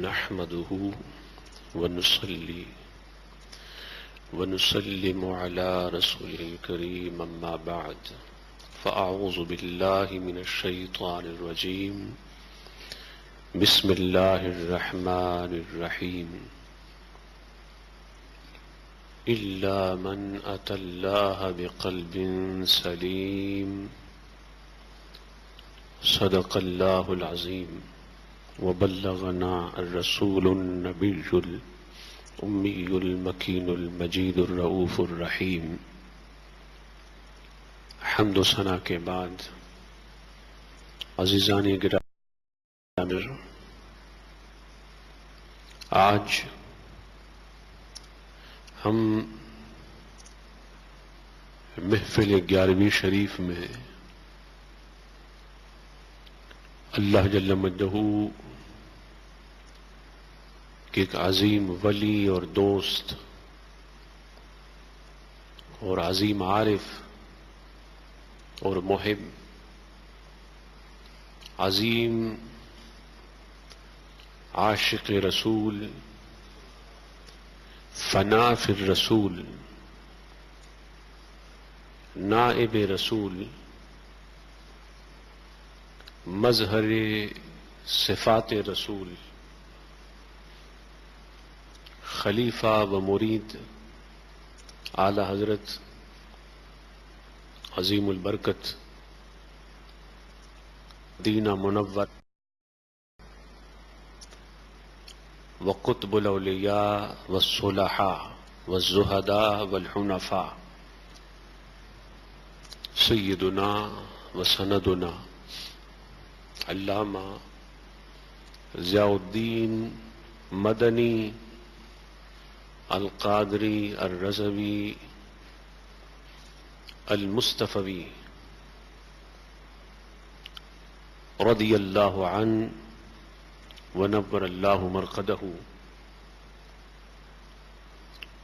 نحمده ونصلي ونسلم على رسوله الكريم أما بعد فأعوذ بالله من الشيطان الرجيم بسم الله الرحمن الرحيم إلا من أتى الله بقلب سليم صدق الله العظيم وبلغنا الرسول النبي الأمي المكين المجيد الرؤوف الرحيم. حمد و ثنا کے بعد عزیزان گرامی، آج ہم محفل 11ویں شریف میں اللہ جل مجدہ کہ ایک عظیم ولی اور دوست اور عظیم عارف اور محب، عظیم عاشق رسول، فنا فی الرسول، نائب رسول، مظہر صفات رسول، خلیفہ و مرید اعلی حضرت عظیم البرکت مدینہ منور وقطب الاولیاء والصلحاء والزہداء والحنفاء سیدنا وسندنا علامہ ضیاء الدین مدنی القادری الرضوی المصطفوی رضی اللہ عنہ ونور اللہ مرقدہ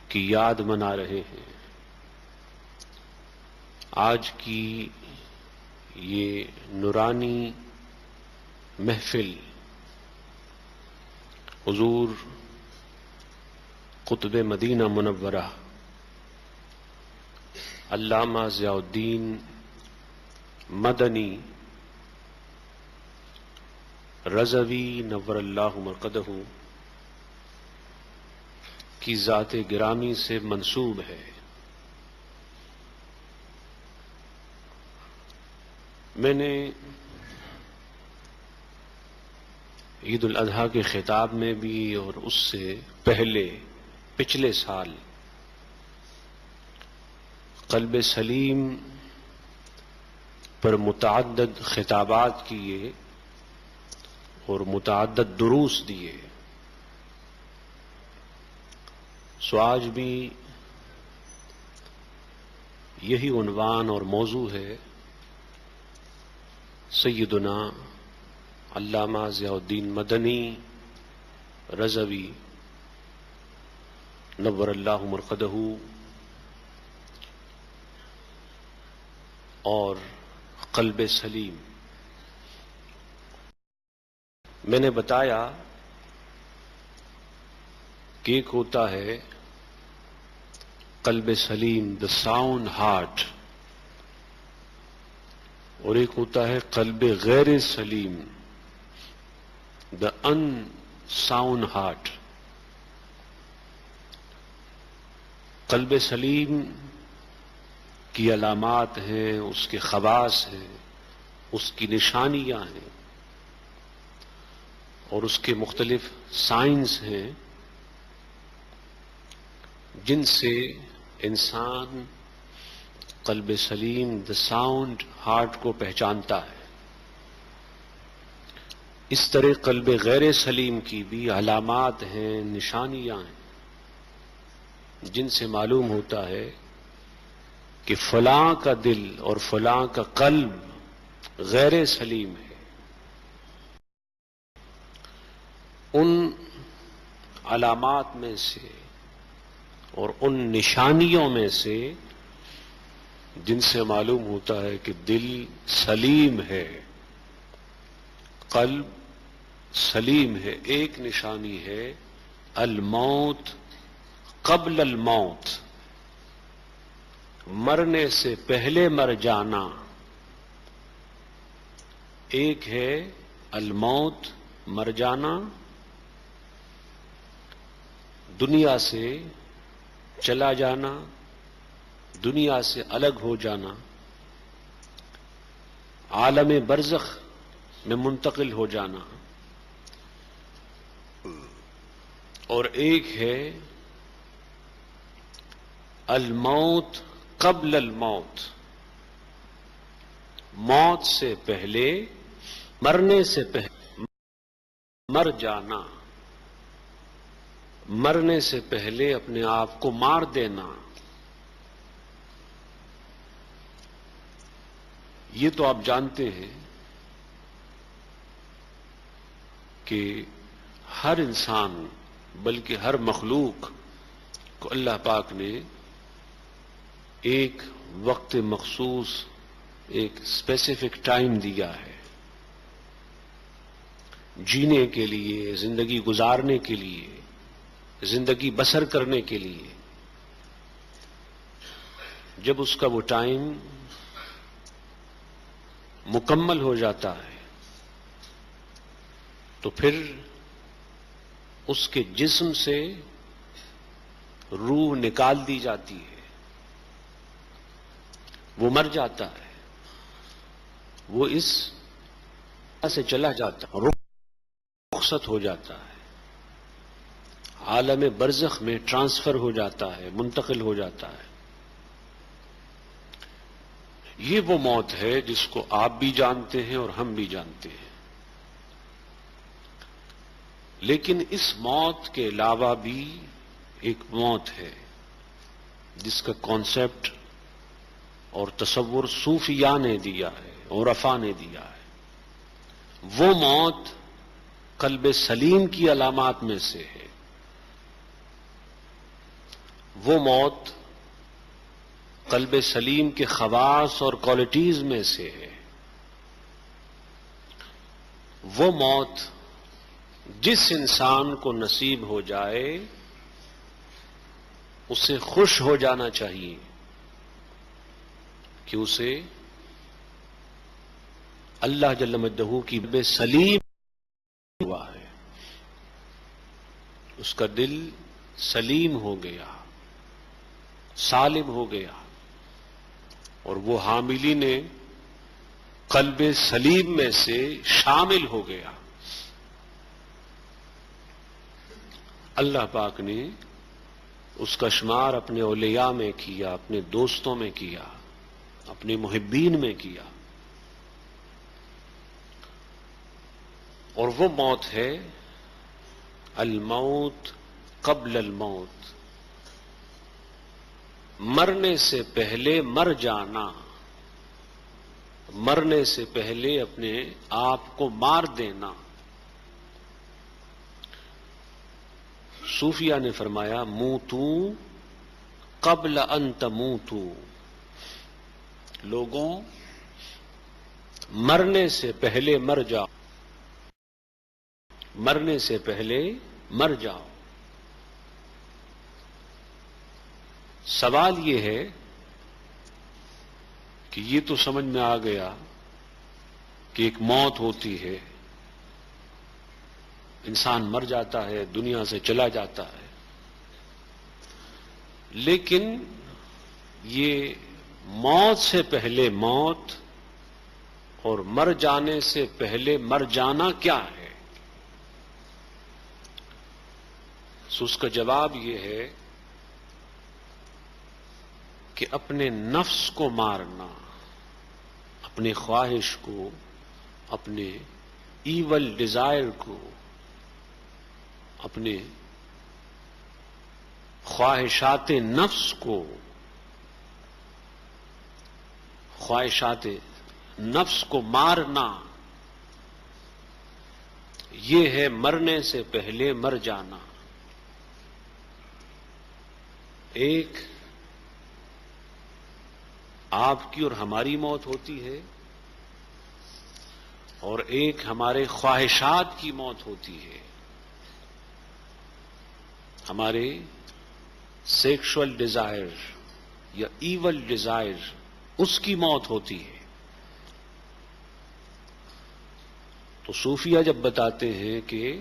کی یاد منا رہے ہیں۔ آج کی یہ نورانی محفل حضور قطب مدینہ منورہ علامہ ضیاء الدین مدنی رضوی نور اللہ مرقدہ کی ذات گرامی سے منسوب ہے۔ میں نے عید الاضحیٰ کے خطاب میں بھی اور اس سے پہلے پچھلے سال قلب سلیم پر متعدد خطابات کیے اور متعدد دروس دیے، سو آج بھی یہی عنوان اور موضوع ہے۔ سیدنا علامہ ضیاء الدین مدنی رضوی نور اللہ مرقدہ اور قلب سلیم۔ میں نے بتایا کہ ایک ہوتا ہے قلب سلیم دا ساؤنڈ ہارٹ، اور ایک ہوتا ہے قلب غیر سلیم دا ان ساؤنڈ ہارٹ۔ قلب سلیم کی علامات ہیں، اس کے خواص ہیں، اس کی نشانیاں ہیں اور اس کے مختلف سائنس ہیں جن سے انسان قلب سلیم دا ساؤنڈ ہارٹ کو پہچانتا ہے۔ اس طرح قلب غیر سلیم کی بھی علامات ہیں، نشانیاں ہیں جن سے معلوم ہوتا ہے کہ فلاں کا دل اور فلاں کا قلب غیر سلیم ہے۔ ان علامات میں سے اور ان نشانیوں میں سے جن سے معلوم ہوتا ہے کہ دل سلیم ہے، قلب سلیم ہے، ایک نشانی ہے الموت قبل الموت، مرنے سے پہلے مر جانا۔ ایک ہے الموت، مر جانا، دنیا سے چلا جانا، دنیا سے الگ ہو جانا، عالم برزخ میں منتقل ہو جانا، اور ایک ہے الموت قبل الموت، موت سے پہلے، مرنے سے پہلے مر جانا، مرنے سے پہلے اپنے آپ کو مار دینا۔ یہ تو آپ جانتے ہیں کہ ہر انسان بلکہ ہر مخلوق کو اللہ پاک نے ایک وقت مخصوص، ایک اسپیسیفک ٹائم دیا ہے جینے کے لیے، زندگی گزارنے کے لیے، زندگی بسر کرنے کے لیے۔ جب اس کا وہ ٹائم مکمل ہو جاتا ہے تو پھر اس کے جسم سے روح نکال دی جاتی ہے، وہ مر جاتا ہے، وہ اس سے چلا جاتا ہے، رخصت ہو جاتا ہے، عالم برزخ میں ٹرانسفر ہو جاتا ہے، منتقل ہو جاتا ہے۔ یہ وہ موت ہے جس کو آپ بھی جانتے ہیں اور ہم بھی جانتے ہیں۔ لیکن اس موت کے علاوہ بھی ایک موت ہے جس کا کانسیپٹ اور تصور صوفیاء نے دیا ہے، عرفاء نے دیا ہے۔ وہ موت قلب سلیم کی علامات میں سے ہے، وہ موت قلب سلیم کے خواص اور کوالٹیز میں سے ہے، وہ موت جس انسان کو نصیب ہو جائے اسے خوش ہو جانا چاہیے کہ اسے اللہ جل مجدہ کی قلب سلیم ہوا ہے، اس کا دل سلیم ہو گیا، سالم ہو گیا، اور وہ حاملین قلب سلیم میں سے شامل ہو گیا۔ اللہ پاک نے اس کا شمار اپنے اولیاء میں کیا، اپنے دوستوں میں کیا، اپنے محبین میں کیا، اور وہ موت ہے الموت قبل الموت، مرنے سے پہلے مر جانا، مرنے سے پہلے اپنے آپ کو مار دینا۔ صوفیاء نے فرمایا موتو قبل ان تموتو، لوگوں مرنے سے پہلے مر جاؤ، مرنے سے پہلے مر جاؤ۔ سوال یہ ہے کہ یہ تو سمجھ میں آ گیا کہ ایک موت ہوتی ہے، انسان مر جاتا ہے، دنیا سے چلا جاتا ہے، لیکن یہ موت سے پہلے موت اور مر جانے سے پہلے مر جانا کیا ہے؟ سو اس کا جواب یہ ہے کہ اپنے نفس کو مارنا، اپنے خواہش کو، اپنے ایول ڈیزائر کو، اپنے خواہشات نفس کو، خواہشات نفس کو مارنا، یہ ہے مرنے سے پہلے مر جانا۔ ایک آپ کی اور ہماری موت ہوتی ہے، اور ایک ہمارے خواہشات کی موت ہوتی ہے، ہمارے سیکشول ڈیزائر یا ایول ڈیزائر، اس کی موت ہوتی ہے۔ تو صوفیہ جب بتاتے ہیں کہ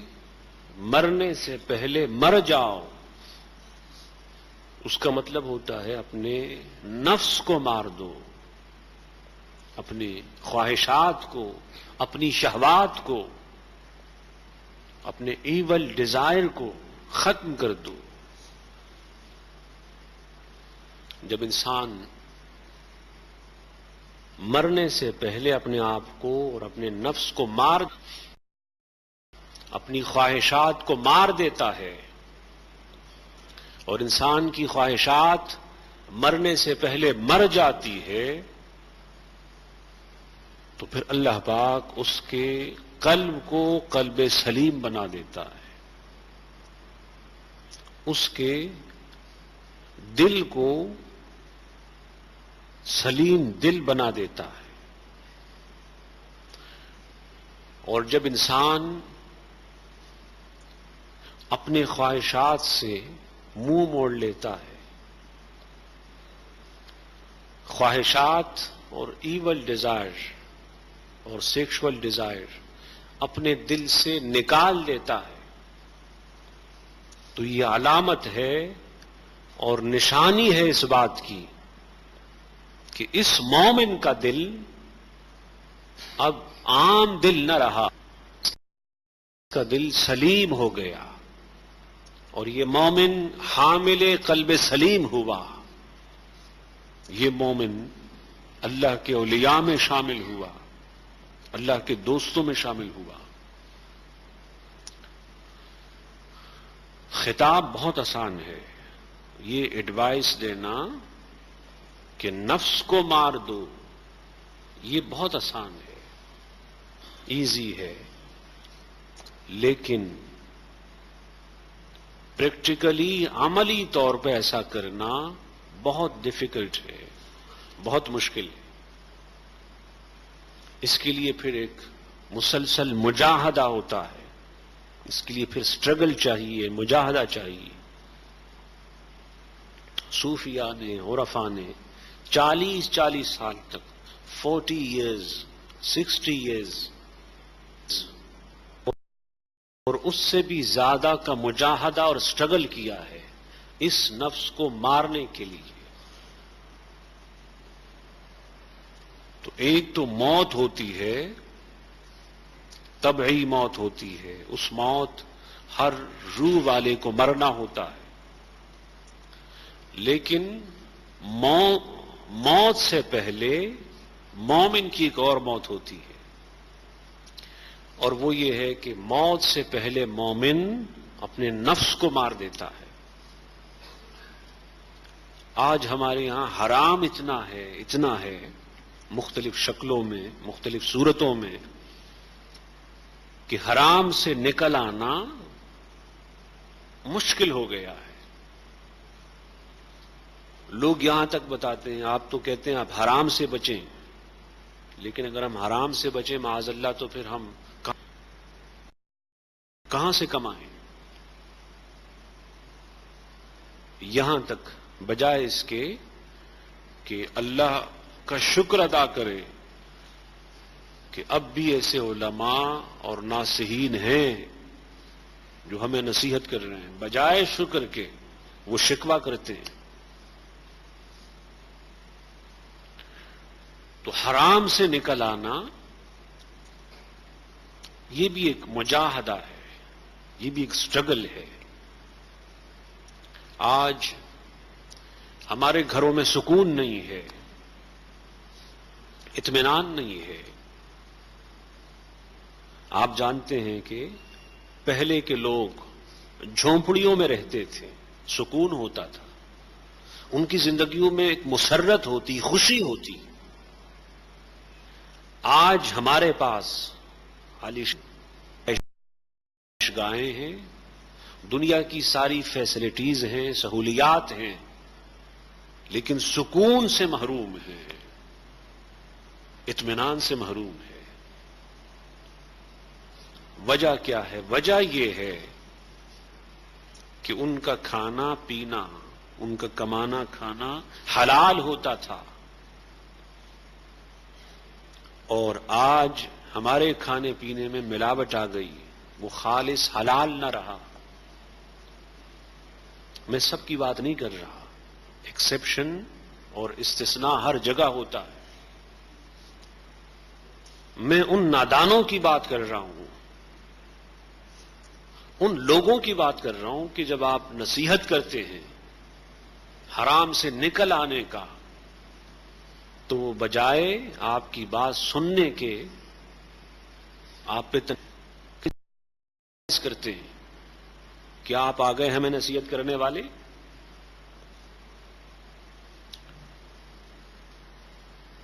مرنے سے پہلے مر جاؤ، اس کا مطلب ہوتا ہے اپنے نفس کو مار دو، اپنی خواہشات کو، اپنی شہوات کو، اپنے ایول ڈیزائر کو ختم کر دو۔ جب انسان مرنے سے پہلے اپنے آپ کو اور اپنے نفس کو اپنی خواہشات کو مار دیتا ہے، اور انسان کی خواہشات مرنے سے پہلے مر جاتی ہے، تو پھر اللہ پاک اس کے قلب کو قلب سلیم بنا دیتا ہے، اس کے دل کو سلیم دل بنا دیتا ہے۔ اور جب انسان اپنے خواہشات سے منہ موڑ لیتا ہے، خواہشات اور ایول ڈیزائر اور سیکشول ڈیزائر اپنے دل سے نکال دیتا ہے، تو یہ علامت ہے اور نشانی ہے اس بات کی کہ اس مومن کا دل اب عام دل نہ رہا، اس کا دل سلیم ہو گیا، اور یہ مومن حامل قلب سلیم ہوا، یہ مومن اللہ کے اولیاء میں شامل ہوا، اللہ کے دوستوں میں شامل ہوا۔ خطاب بہت آسان ہے، یہ ایڈوائس دینا کہ نفس کو مار دو، یہ بہت آسان ہے، ایزی ہے، لیکن پریکٹیکلی عملی طور پہ ایسا کرنا بہت ڈیفیکلٹ ہے، بہت مشکل ہے۔ اس کے لیے پھر ایک مسلسل مجاہدہ ہوتا ہے، اس کے لیے پھر سٹرگل چاہیے، مجاہدہ چاہیے۔ صوفیاء نے، عرفاء نے 40 سال تک، 40 ایئرز، 60 ایئرز اور اس سے بھی زیادہ کا مجاہدہ اور سٹرگل کیا ہے اس نفس کو مارنے کے لیے۔ تو ایک تو موت ہوتی ہے، طبعی موت ہوتی ہے، اس موت ہر روح والے کو مرنا ہوتا ہے، لیکن موت سے پہلے مومن کی ایک اور موت ہوتی ہے، اور وہ یہ ہے کہ موت سے پہلے مومن اپنے نفس کو مار دیتا ہے۔ آج ہمارے یہاں حرام اتنا ہے مختلف شکلوں میں، مختلف صورتوں میں، کہ حرام سے نکل آنا مشکل ہو گیا ہے۔ لوگ یہاں تک بتاتے ہیں، آپ تو کہتے ہیں آپ حرام سے بچیں، لیکن اگر ہم حرام سے بچیں معاذ اللہ تو پھر ہم کہاں سے کمائیں؟ یہاں تک بجائے اس کے کہ اللہ کا شکر ادا کرے کہ اب بھی ایسے علماء اور ناصحین ہیں جو ہمیں نصیحت کر رہے ہیں، بجائے شکر کے وہ شکوہ کرتے ہیں۔ تو حرام سے نکل آنا یہ بھی ایک مجاہدہ ہے، یہ بھی ایک سٹرگل ہے۔ آج ہمارے گھروں میں سکون نہیں ہے، اطمینان نہیں ہے۔ آپ جانتے ہیں کہ پہلے کے لوگ جھونپڑیوں میں رہتے تھے، سکون ہوتا تھا، ان کی زندگیوں میں ایک مسرت ہوتی، خوشی ہوتی۔ آج ہمارے پاس گاہیں ہیں، دنیا کی ساری فیسلٹیز ہیں، سہولیات ہیں، لیکن سکون سے محروم ہے، اطمینان سے محروم ہے۔ وجہ کیا ہے؟ وجہ یہ ہے کہ ان کا کھانا پینا، ان کا کمانا کھانا حلال ہوتا تھا، اور آج ہمارے کھانے پینے میں ملاوٹ آ گئی، وہ خالص حلال نہ رہا۔ میں سب کی بات نہیں کر رہا، ایکسیپشن اور استثناء ہر جگہ ہوتا ہے۔ میں ان نادانوں کی بات کر رہا ہوں، ان لوگوں کی بات کر رہا ہوں کہ جب آپ نصیحت کرتے ہیں حرام سے نکل آنے کا، تو وہ بجائے آپ کی بات سننے کے آپ پہ تنقید کرتے ہیں۔ کیا آپ آ گئے ہمیں نصیحت کرنے والے؟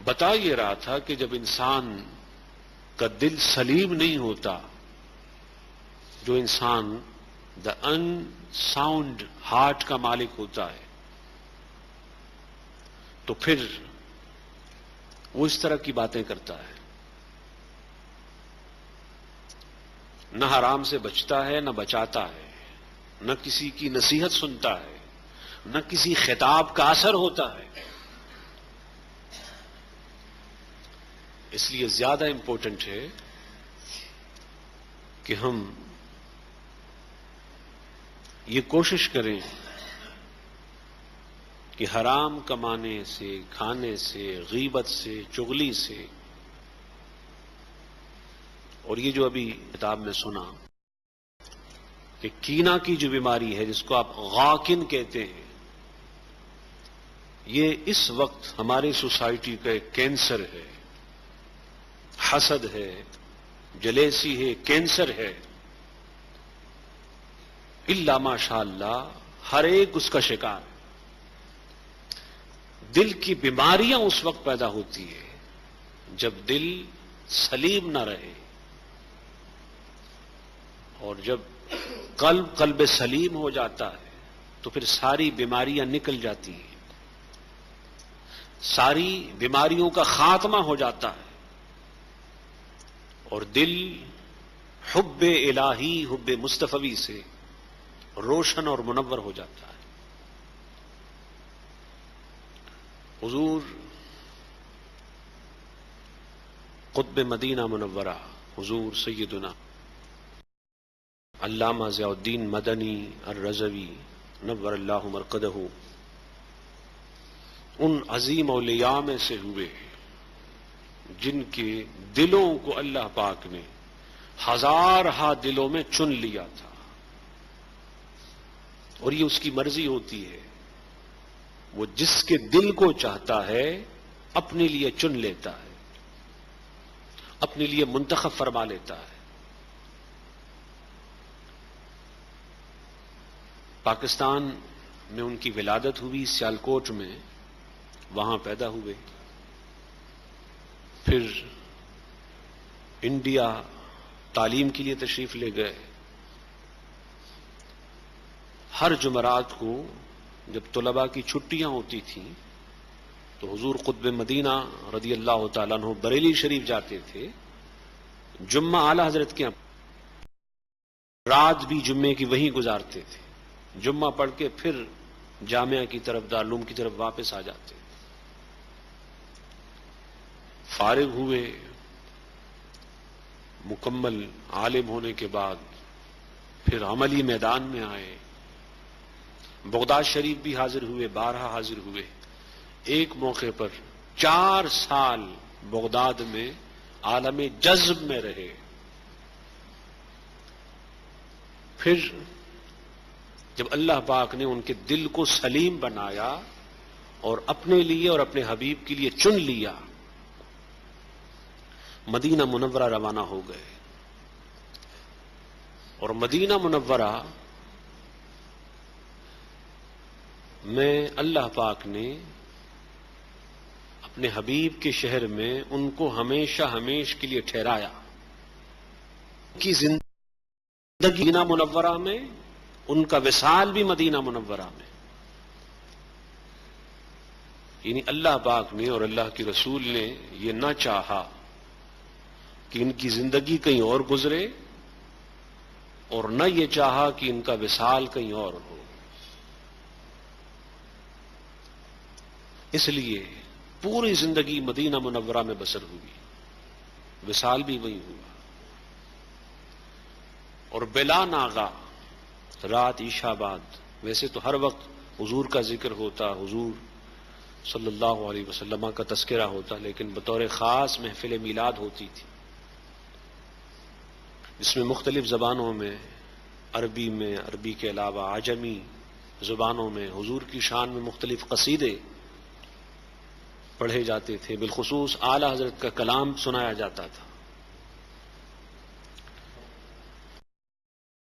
بتا یہ رہا تھا کہ جب انسان کا دل سلیم نہیں ہوتا، جو انسان دا ان ساؤنڈ ہارٹ کا مالک ہوتا ہے، تو پھر وہ اس طرح کی باتیں کرتا ہے، نہ حرام سے بچتا ہے، نہ بچاتا ہے، نہ کسی کی نصیحت سنتا ہے، نہ کسی خطاب کا اثر ہوتا ہے۔ اس لیے زیادہ امپورٹنٹ ہے کہ ہم یہ کوشش کریں کہ حرام کمانے سے، کھانے سے، غیبت سے، چغلی سے، اور یہ جو ابھی کتاب میں سنا کہ کینہ کی جو بیماری ہے جس کو آپ غاکن کہتے ہیں، یہ اس وقت ہماری سوسائٹی کا ایک کینسر ہے، حسد ہے، جلیسی ہے، کینسر ہے۔ الا ماشاء اللہ ہر ایک اس کا شکار ہے۔ دل کی بیماریاں اس وقت پیدا ہوتی ہے جب دل سلیم نہ رہے، اور جب قلب سلیم ہو جاتا ہے تو پھر ساری بیماریاں نکل جاتی ہیں، ساری بیماریوں کا خاتمہ ہو جاتا ہے، اور دل حب الہی، حب مصطفی سے روشن اور منور ہو جاتا ہے۔ حضور قطب مدینہ منورہ، حضور سیدنا علامہ ضیاء الدین مدنی الرضوی نور اللہ مرقدہ، ان عظیم اولیاء میں سے ہوئے جن کے دلوں کو اللہ پاک نے ہزارہا دلوں میں چن لیا تھا، اور یہ اس کی مرضی ہوتی ہے، وہ جس کے دل کو چاہتا ہے اپنے لیے چن لیتا ہے، اپنے لیے منتخب فرما لیتا ہے۔ پاکستان میں ان کی ولادت ہوئی، سیالکوٹ میں، وہاں پیدا ہوئے، پھر انڈیا تعلیم کے لیے تشریف لے گئے۔ ہر جمعرات کو جب طلباء کی چھٹیاں ہوتی تھیں تو حضور قطب مدینہ رضی اللہ تعالیٰ عنہ بریلی شریف جاتے تھے، جمعہ اعلی حضرت کے رات بھی جمعے کی وہیں گزارتے تھے، جمعہ پڑھ کے پھر جامعہ کی طرف، دارالعلوم کی طرف واپس آ جاتے۔ فارغ ہوئے، مکمل عالم ہونے کے بعد پھر عملی میدان میں آئے، بغداد شریف بھی حاضر ہوئے، 12 حاضر ہوئے۔ ایک موقع پر 4 سال بغداد میں عالم جذب میں رہے۔ پھر جب اللہ پاک نے ان کے دل کو سلیم بنایا اور اپنے لیے اور اپنے حبیب کے لیے چن لیا، مدینہ منورہ روانہ ہو گئے، اور مدینہ منورہ میں اللہ پاک نے اپنے حبیب کے شہر میں ان کو ہمیشہ ہمیش کے لیے ٹھہرایا۔ کی زندگی مدینہ منورہ میں، ان کا وصال بھی مدینہ منورہ میں، یعنی اللہ پاک نے اور اللہ کے رسول نے یہ نہ چاہا کہ ان کی زندگی کہیں اور گزرے اور نہ یہ چاہا کہ ان کا وصال کہیں اور ہو. اس لیے پوری زندگی مدینہ منورہ میں بسر ہوئی، وصال بھی وہی ہوا. اور بلا ناغا رات عشاء بعد، ویسے تو ہر وقت حضور کا ذکر ہوتا، حضور صلی اللہ علیہ وسلم کا تذکرہ ہوتا، لیکن بطور خاص محفل میلاد ہوتی تھی، جس میں مختلف زبانوں میں، عربی میں، عربی کے علاوہ عجمی زبانوں میں حضور کی شان میں مختلف قصیدے پڑھے جاتے تھے. بالخصوص اعلی حضرت کا کلام سنایا جاتا تھا.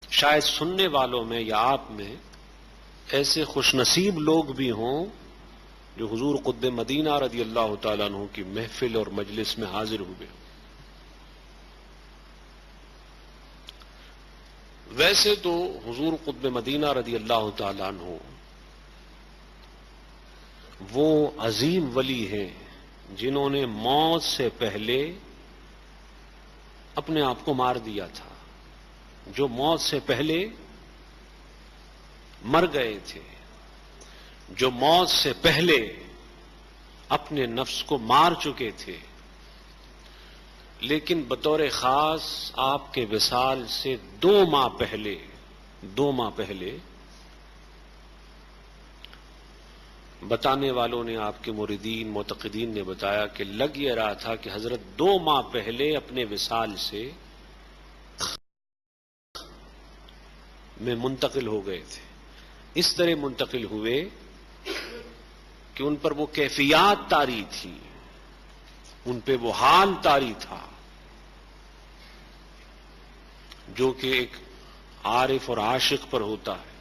شاید سننے والوں میں یا آپ میں ایسے خوش نصیب لوگ بھی ہوں جو حضور قطب مدینہ رضی اللہ تعالیٰ عنہ کی محفل اور مجلس میں حاضر ہوئے. ویسے تو حضور قطب مدینہ رضی اللہ تعالیٰ عنہ وہ عظیم ولی ہیں جنہوں نے موت سے پہلے اپنے آپ کو مار دیا تھا، جو موت سے پہلے مر گئے تھے، جو موت سے پہلے اپنے نفس کو مار چکے تھے. لیکن بطور خاص آپ کے وصال سے 2 ماہ پہلے بتانے والوں نے، آپ کے مریدین معتقدین نے بتایا کہ لگ یہ رہا تھا کہ حضرت 2 ماہ پہلے اپنے وصال سے میں منتقل ہو گئے تھے. اس طرح منتقل ہوئے کہ ان پر وہ کیفیات طاری تھی، ان پہ وہ حال طاری تھا جو کہ ایک عارف اور عاشق پر ہوتا ہے.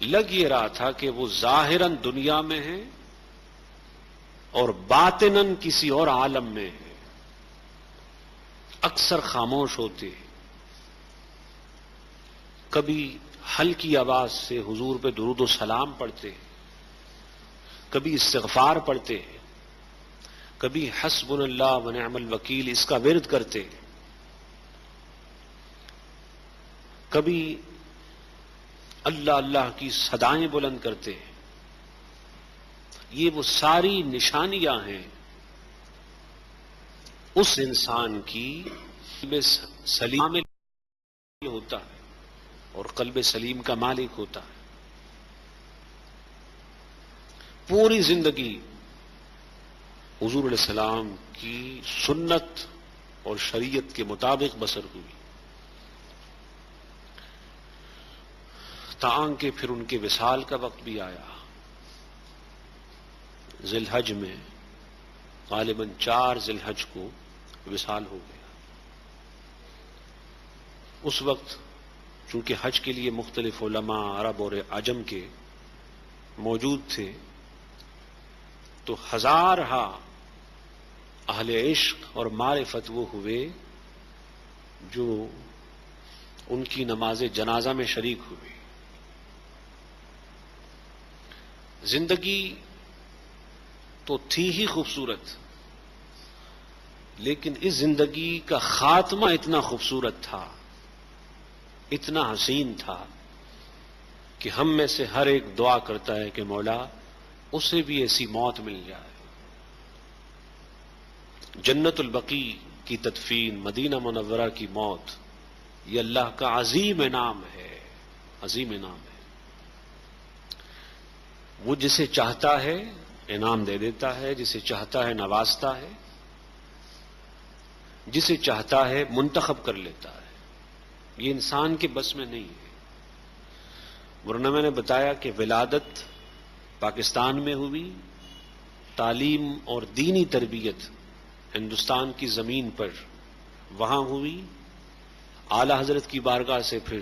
لگ یہ رہا تھا کہ وہ ظاہراً دنیا میں ہیں اور باطناً کسی اور عالم میں ہیں. اکثر خاموش ہوتے، کبھی ہلکی آواز سے حضور پہ درود و سلام پڑھتے، کبھی استغفار پڑھتے، کبھی حسبنا اللہ و نعم الوکیل اس کا ورد کرتے، کبھی اللہ اللہ کی صدائیں بلند کرتے. یہ وہ ساری نشانیاں ہیں اس انسان کی قلب سلیم میں ہوتا ہے اور قلب سلیم کا مالک ہوتا ہے. پوری زندگی حضور علیہ السلام کی سنت اور شریعت کے مطابق بسر ہوئی، تاں کہ پھر ان کے وصال کا وقت بھی آیا. ذی الحج میں غالباً 4 ذی الحج کو وصال ہو گیا. اس وقت چونکہ حج کے لیے مختلف علماء عرب اور عجم کے موجود تھے، تو ہزارہا اہل عشق اور معرفت وہ ہوئے جو ان کی نماز جنازہ میں شریک ہوئے. زندگی تو تھی ہی خوبصورت، لیکن اس زندگی کا خاتمہ اتنا خوبصورت تھا، اتنا حسین تھا کہ ہم میں سے ہر ایک دعا کرتا ہے کہ مولا اسے بھی ایسی موت مل جائے. جنت البقیع کی تدفین، مدینہ منورہ کی موت، یہ اللہ کا عظیم انعام ہے، عظیم انعام ہے. وہ جسے چاہتا ہے انعام دے دیتا ہے، جسے چاہتا ہے نوازتا ہے، جسے چاہتا ہے منتخب کر لیتا ہے. یہ انسان کے بس میں نہیں ہے. ورنہ میں نے بتایا کہ ولادت پاکستان میں ہوئی، تعلیم اور دینی تربیت ہندوستان کی زمین پر وہاں ہوئی، اعلی حضرت کی بارگاہ سے پھر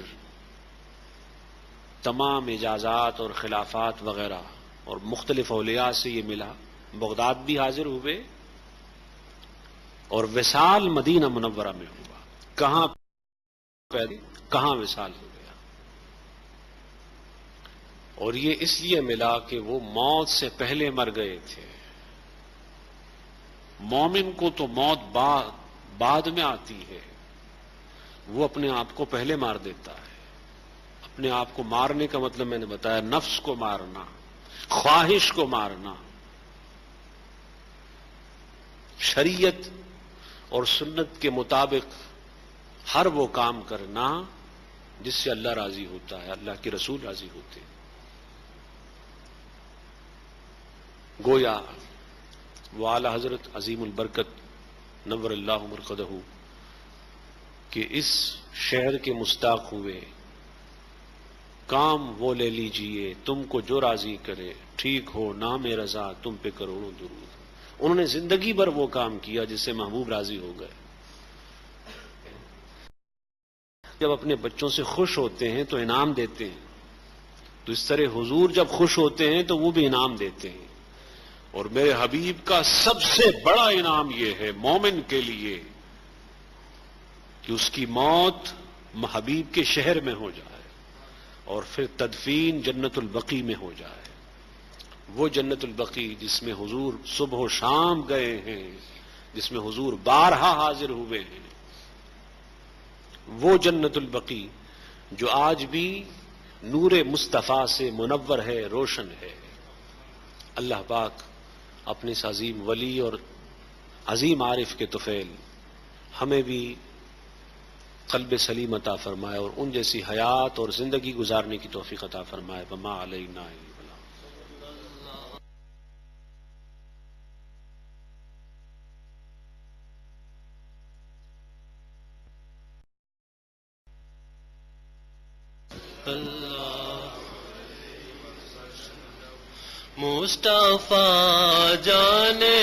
تمام اجازات اور خلافات وغیرہ اور مختلف اولیاء سے یہ ملا. بغداد بھی حاضر ہوئے اور وصال مدینہ منورہ میں ہوا. کہاں پیدا، کہاں وصال ہو گیا. اور یہ اس لیے ملا کہ وہ موت سے پہلے مر گئے تھے. مومن کو تو موت بعد میں آتی ہے، وہ اپنے آپ کو پہلے مار دیتا ہے۔ اپنے آپ کو مارنے کا مطلب میں نے بتایا، نفس کو مارنا، خواہش کو مارنا، شریعت اور سنت کے مطابق ہر وہ کام کرنا جس سے اللہ راضی ہوتا ہے، اللہ کے رسول راضی ہوتے ہیں۔ گویا وہ اعلی حضرت عظیم البرکت نور اللہ مرقدہ کہ اس شہر کے مستاق ہوئے، کام وہ لے لیجئے تم کو جو راضی کرے، ٹھیک ہو نام رضا تم پہ کروڑوں درود۔ انہوں نے زندگی بھر وہ کام کیا جس سے محبوب راضی ہو گئے۔ جب اپنے بچوں سے خوش ہوتے ہیں تو انعام دیتے ہیں، تو اس طرح حضور جب خوش ہوتے ہیں تو وہ بھی انعام دیتے ہیں۔ اور میرے حبیب کا سب سے بڑا انعام یہ ہے مومن کے لیے کہ اس کی موت حبیب کے شہر میں ہو جائے اور پھر تدفین جنت البقیع میں ہو جائے۔ وہ جنت البقیع جس میں حضور صبح و شام گئے ہیں، جس میں حضور بارہا حاضر ہوئے ہیں، وہ جنت البقیع جو آج بھی نور مصطفیٰ سے منور ہے، روشن ہے۔ اللہ پاک اپنے اس عظیم ولی اور عظیم عارف کے طفیل ہمیں بھی قلب سلیم عطا فرمائے اور ان جیسی حیات اور زندگی گزارنے کی توفیق عطا فرمائے۔ وما علینا الا البلاغ۔ مصطفیٰ جانے